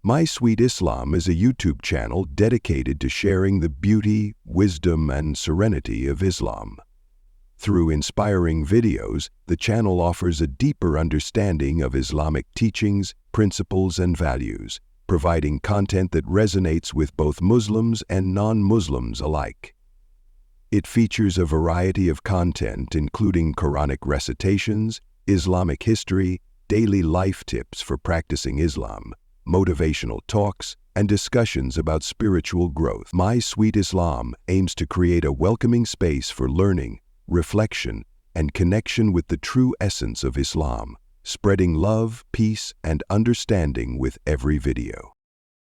My Sweet Islam is a YouTube channel dedicated to sharing the beauty, wisdom, and serenity of Islam. Through inspiring videos, the channel offers a deeper understanding of Islamic teachings, principles, and values, providing content that resonates with both Muslims and non-Muslims alike. It features a variety of content including Quranic recitations, Islamic history, daily life tips for practicing Islam, motivational talks, and discussions about spiritual growth. My Sweet Islam aims to create a welcoming space for learning, reflection, and connection with the true essence of Islam, spreading love, peace, and understanding with every video.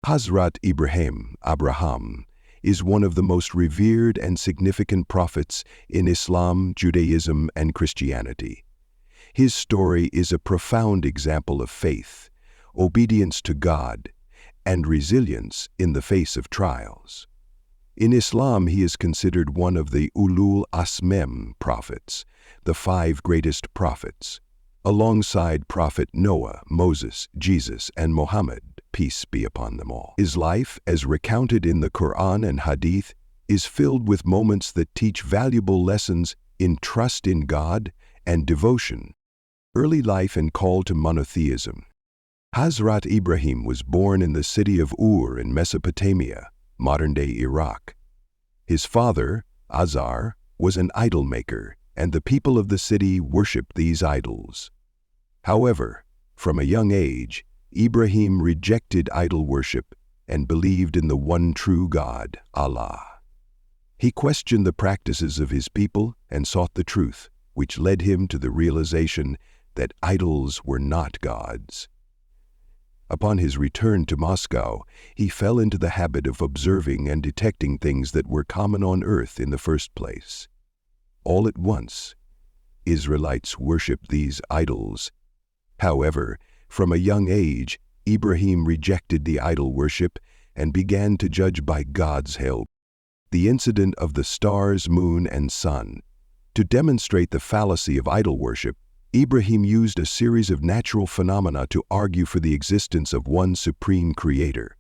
Hazrat Ibrahim, Abraham, is one of the most revered and significant prophets in Islam, Judaism, and Christianity. His story is a profound example of faith, obedience to God, and resilience in the face of trials. In Islam, he is considered one of the Ulul Azm prophets, the 5 greatest prophets, alongside Prophet Noah, Moses, Jesus, and Muhammad, peace be upon them all. His life, as recounted in the Qur'an and Hadith, is filled with moments that teach valuable lessons in trust in God and devotion. Early life and call to monotheism. Hazrat Ibrahim was born in the city of Ur in Mesopotamia, modern-day Iraq. His father, Azar, was an idol maker, and the people of the city worshipped these idols. However, from a young age, Ibrahim rejected idol worship and believed in the one true God, Allah. He questioned the practices of his people and sought the truth, which led him to the realization that idols were not gods. Upon his return to Moscow, he fell into the habit of observing and detecting things that were common on earth in the first place. All at once, Israelites worshipped these idols. However, from a young age, Ibrahim rejected the idol worship and began to judge by God's help. The incident of the stars, moon, and sun. To demonstrate the fallacy of idol worship, Ibrahim used a series of natural phenomena to argue for the existence of one supreme creator.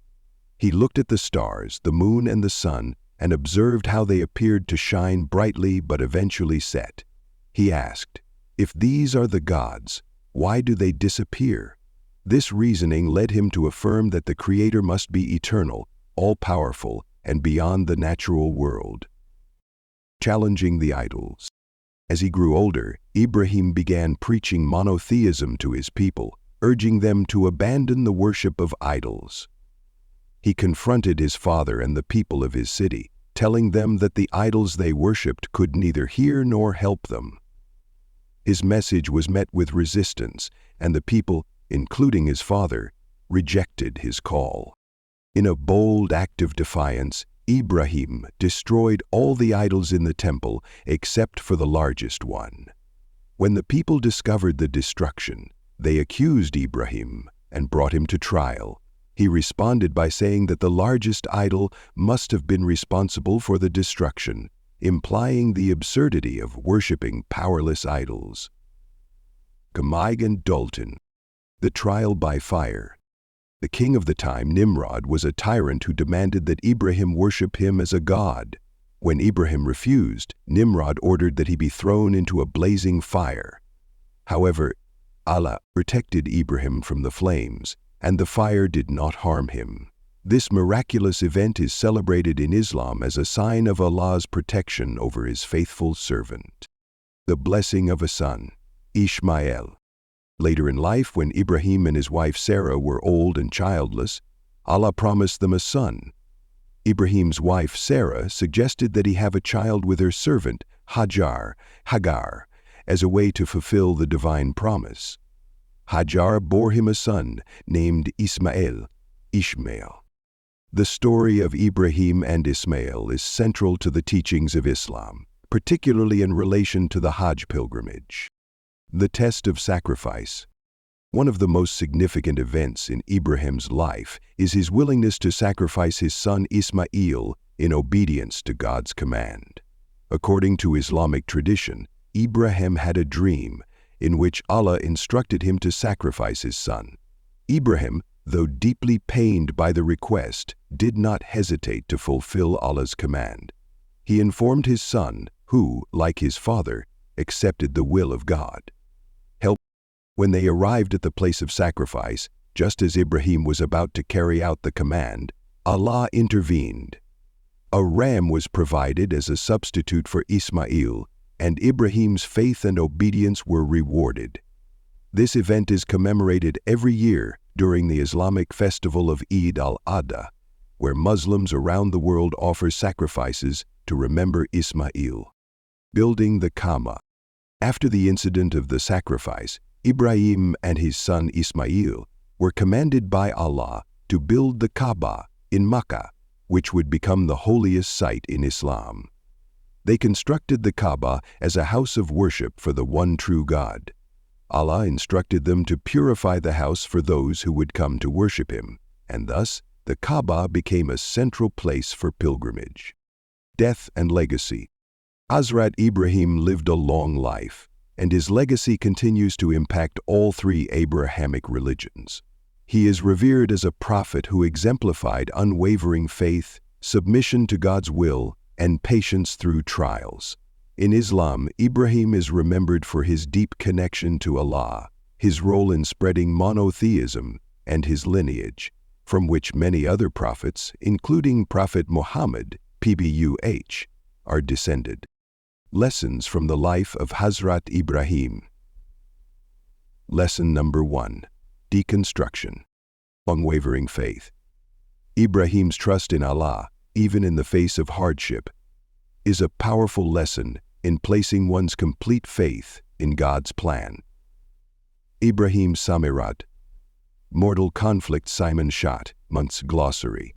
He looked at the stars, the moon, and the sun, and observed how they appeared to shine brightly but eventually set. He asked, "If these are the gods, why do they disappear?" This reasoning led him to affirm that the Creator must be eternal, all-powerful, and beyond the natural world. Challenging the idols. As he grew older, Ibrahim began preaching monotheism to his people, urging them to abandon the worship of idols. He confronted his father and the people of his city, telling them that the idols they worshipped could neither hear nor help them. His message was met with resistance, and the people, including his father, rejected his call. In a bold act of defiance, Ibrahim destroyed all the idols in the temple except for the largest one. When the people discovered the destruction, they accused Ibrahim and brought him to trial. He responded by saying that the largest idol must have been responsible for the destruction, implying the absurdity of worshipping powerless idols. Gamaigan Dalton. The trial by fire. The king of the time, Nimrod, was a tyrant who demanded that Ibrahim worship him as a god. When Ibrahim refused, Nimrod ordered that he be thrown into a blazing fire. However, Allah protected Ibrahim from the flames, and the fire did not harm him. This miraculous event is celebrated in Islam as a sign of Allah's protection over his faithful servant. The blessing of a son, Ishmael. Later in life, when Ibrahim and his wife Sarah were old and childless, Allah promised them a son. Ibrahim's wife Sarah suggested that he have a child with her servant, Hagar, as a way to fulfill the divine promise. Hagar bore him a son named Ishmael. The story of Ibrahim and Ismail is central to the teachings of Islam, particularly in relation to the Hajj pilgrimage. The test of sacrifice. One of the most significant events in Ibrahim's life is his willingness to sacrifice his son Ismail in obedience to God's command. According to Islamic tradition, Ibrahim had a dream in which Allah instructed him to sacrifice his son. Ibrahim, though deeply pained by the request, did not hesitate to fulfill Allah's command. He informed his son, who, like his father, accepted the will of God. When they arrived at the place of sacrifice, just as Ibrahim was about to carry out the command, Allah intervened. A ram was provided as a substitute for Ismail, and Ibrahim's faith and obedience were rewarded. This event is commemorated every year during the Islamic festival of Eid al-Adha, where Muslims around the world offer sacrifices to remember Ismail. Building the Kaaba. After the incident of the sacrifice, Ibrahim and his son Ismail were commanded by Allah to build the Kaaba in Mecca, which would become the holiest site in Islam. They constructed the Kaaba as a house of worship for the one true God. Allah instructed them to purify the house for those who would come to worship Him, and thus the Kaaba became a central place for pilgrimage. Death and legacy. Hazrat Ibrahim lived a long life, and his legacy continues to impact all three Abrahamic religions. He is revered as a prophet who exemplified unwavering faith, submission to God's will, and patience through trials. In Islam, Ibrahim is remembered for his deep connection to Allah, his role in spreading monotheism, and his lineage, from which many other prophets, including Prophet Muhammad, PBUH, are descended. Lessons from the life of Hazrat Ibrahim. Lesson number 1. Deconstruction. Unwavering faith. Ibrahim's trust in Allah, even in the face of hardship, is a powerful lesson in placing one's complete faith in God's plan. Ibrahim Samirat. Mortal Conflict Simon Schott, Monk's Glossary.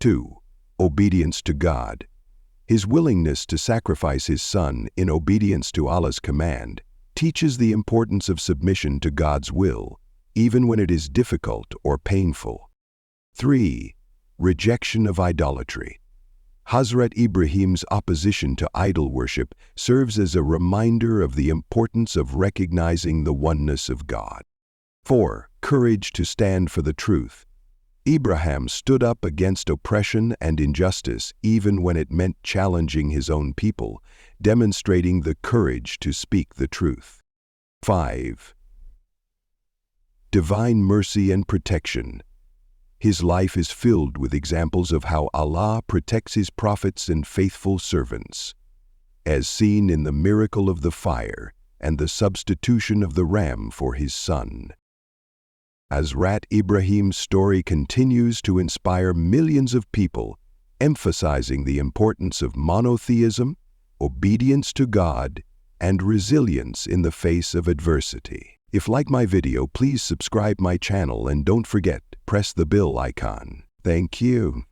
2. Obedience to God. His willingness to sacrifice his son in obedience to Allah's command teaches the importance of submission to God's will, even when it is difficult or painful. 3. Rejection of idolatry. Hazrat Ibrahim's opposition to idol worship serves as a reminder of the importance of recognizing the oneness of God. 4. Courage to stand for the truth. Ibrahim stood up against oppression and injustice even when it meant challenging his own people, demonstrating the courage to speak the truth. 5. Divine mercy and protection. His life is filled with examples of how Allah protects His prophets and faithful servants, as seen in the miracle of the fire and the substitution of the ram for his son. Hazrat Ibrahim's story continues to inspire millions of people, emphasizing the importance of monotheism, obedience to God, and resilience in the face of adversity. If you like my video, please subscribe my channel and don't forget, press the bell icon. Thank you.